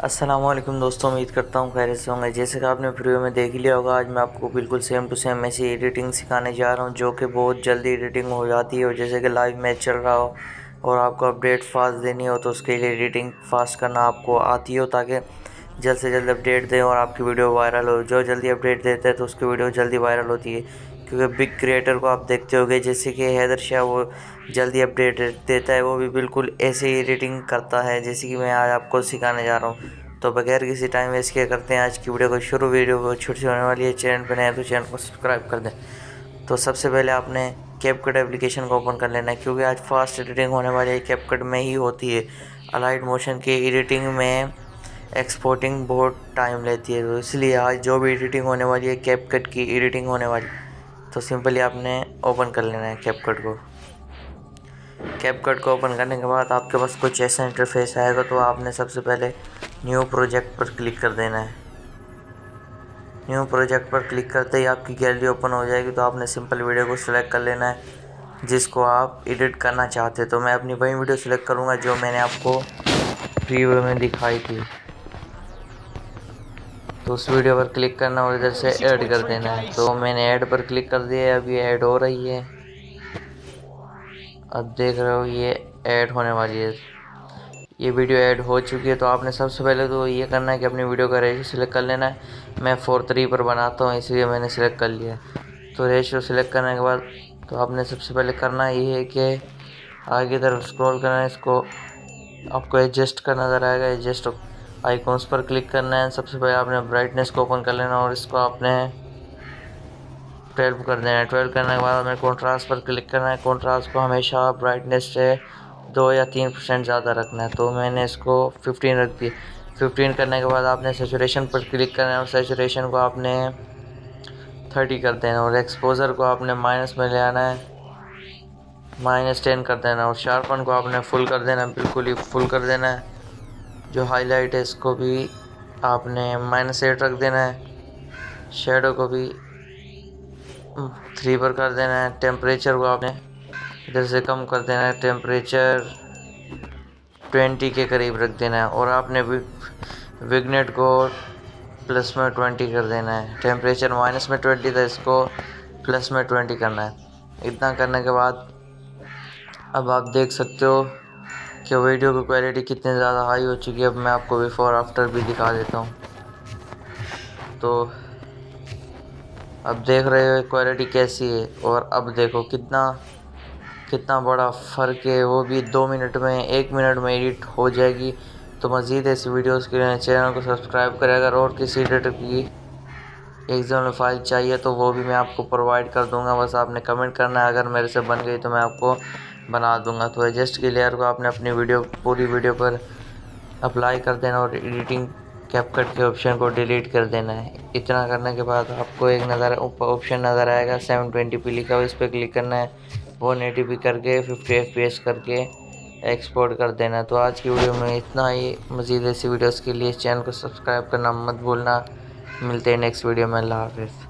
अस्सलामुअलैकुम दोस्तों, उम्मीद करता हूँ खैरियत से होंगे। जैसे कि आपने वीडियो में देख लिया होगा, आज मैं आपको बिल्कुल सेम टू सेम ऐसी एडिटिंग सिखाने जा रहा हूँ जो कि बहुत जल्दी एडिटिंग हो जाती है। और जैसे कि लाइव मैच चल रहा हो और आपको अपडेट फास्ट देनी हो तो उसके लिए एडिटिंग फास्ट करना आपको आती हो, ताकि जल्द से जल्द अपडेट दें और आपकी वीडियो वायरल हो। जो जल्दी अपडेट देते हैं तो उसकी वीडियो जल्दी वायरल होती है, क्योंकि बिग क्रिएटर को आप देखते होंगे जैसे कि हैदर शाह, वो जल्दी अपडेट देता है। वो भी बिल्कुल ऐसे ही एडिटिंग करता है जैसे कि मैं आज आपको सिखाने जा रहा हूँ। तो बगैर किसी टाइम वेस्ट के करते हैं आज की वीडियो को शुरू। वीडियो को छोटी होने वाली है, चैनल पर नए हैं तो चैनल को सब्सक्राइब कर दें। तो सबसे पहले आपने कैपकट एप्लीकेशन को ओपन कर लेना है, क्योंकि आज फास्ट एडिटिंग होने वाली है कैपकट में ही होती है। अलाइट मोशन की एडिटिंग में एक्सपोर्टिंग बहुत टाइम लेती है, तो इसलिए आज जो भी एडिटिंग होने वाली है कैपकट की एडिटिंग होने वाली। तो सिंपली आपने ओपन कर लेना है कैपकट को। कैपकट को ओपन करने के बाद आपके पास कुछ ऐसा इंटरफेस आएगा, तो आपने सबसे पहले न्यू प्रोजेक्ट पर क्लिक कर देना है। न्यू प्रोजेक्ट पर क्लिक करते ही आपकी गैलरी ओपन हो जाएगी। तो आपने सिंपल वीडियो को सिलेक्ट कर लेना है जिसको आप एडिट करना चाहते हैं। तो मैं अपनी वही वीडियो सिलेक्ट करूँगा जो मैंने आपको प्रीव्यू में दिखाई थी। तो उस वीडियो पर क्लिक करना और इधर से ऐड कर देना है। तो मैंने ऐड पर क्लिक कर दिया है, अब ये ऐड हो रही है। अब देख रहे हो ये ऐड होने वाली है। ये वीडियो ऐड हो चुकी है। तो आपने सबसे पहले तो ये करना है कि अपनी वीडियो का रेशियो सिलेक्ट कर लेना है। मैं 4:3 पर बनाता हूँ, इसलिए मैंने सिलेक्ट कर लिया। तो रेशियो सिलेक्ट करने के बाद तो आपने सबसे पहले करना ये है कि आगे तरफ स्क्रॉल करना है। इसको आपको एडजस्ट का नज़र आएगा, एडजस्ट आइकॉन्स पर क्लिक करना है। सबसे पहले आपने ब्राइटनेस को ओपन कर लेना और इसको आपने 12 कर देना है। 12 करने के बाद हमें कॉन्ट्रास्ट पर क्लिक करना है। कॉन्ट्रास्ट को हमेशा ब्राइटनेस से 2 या 3% ज़्यादा रखना है। तो मैंने इसको 15 रख दी। 15 करने के बाद आपने सैचुरेशन पर क्लिक करना है और सैचुरेशन को आपने 30 कर देना और एक्सपोजर को आपने माइनस में ले आना है, -10 कर देना। और शार्पन को आपने फुल कर देना, बिल्कुल ही फुल कर देना है। जो हाईलाइट है इसको भी आपने -8 रख देना है। शेडो को भी 3 पर कर देना है। टेम्परेचर को आपने इधर से कम कर देना है, टेम्परेचर 20 के करीब रख देना है। और आपने विग्नेट को प्लस में 20 कर देना है। टेम्परेचर माइनस में 20 था, इसको प्लस में 20 करना है। इतना करने के बाद अब आप देख सकते हो कि वीडियो की क्वालिटी कितनी ज़्यादा हाई हो चुकी है। अब मैं आपको बिफोर आफ्टर भी दिखा देता हूँ। तो अब देख रहे हो क्वालिटी कैसी है, और अब देखो कितना कितना बड़ा फ़र्क है। वो भी 2 मिनट में, 1 मिनट में एडिट हो जाएगी। तो मज़ीद ऐसी वीडियोस के लिए चैनल को सब्सक्राइब करें। अगर और किसी एडिटर की एक्सएमएल फाइल चाहिए तो वो भी मैं आपको प्रोवाइड कर दूंगा, बस आपने कमेंट करना है। अगर मेरे से बन गई तो मैं आपको बना दूंगा। तो एडजस्ट की लेयर को आपने अपनी पूरी वीडियो पर अप्लाई कर देना और एडिटिंग कैपकट के ऑप्शन को डिलीट कर देना है। इतना करने के बाद आपको एक ऑप्शन नज़र आएगा 720p लिखा हुआ, इस पर क्लिक करना है। 180p करके 50 fps करके एक्सपोर्ट कर देना है। तो आज की वीडियो में इतना ही। मज़ीद ऐसी वीडियोस के लिए चैनल को सब्सक्राइब करना मत भूलना। मिलते हैं नेक्स्ट वीडियो में। अल्लाह हाफ़िज़।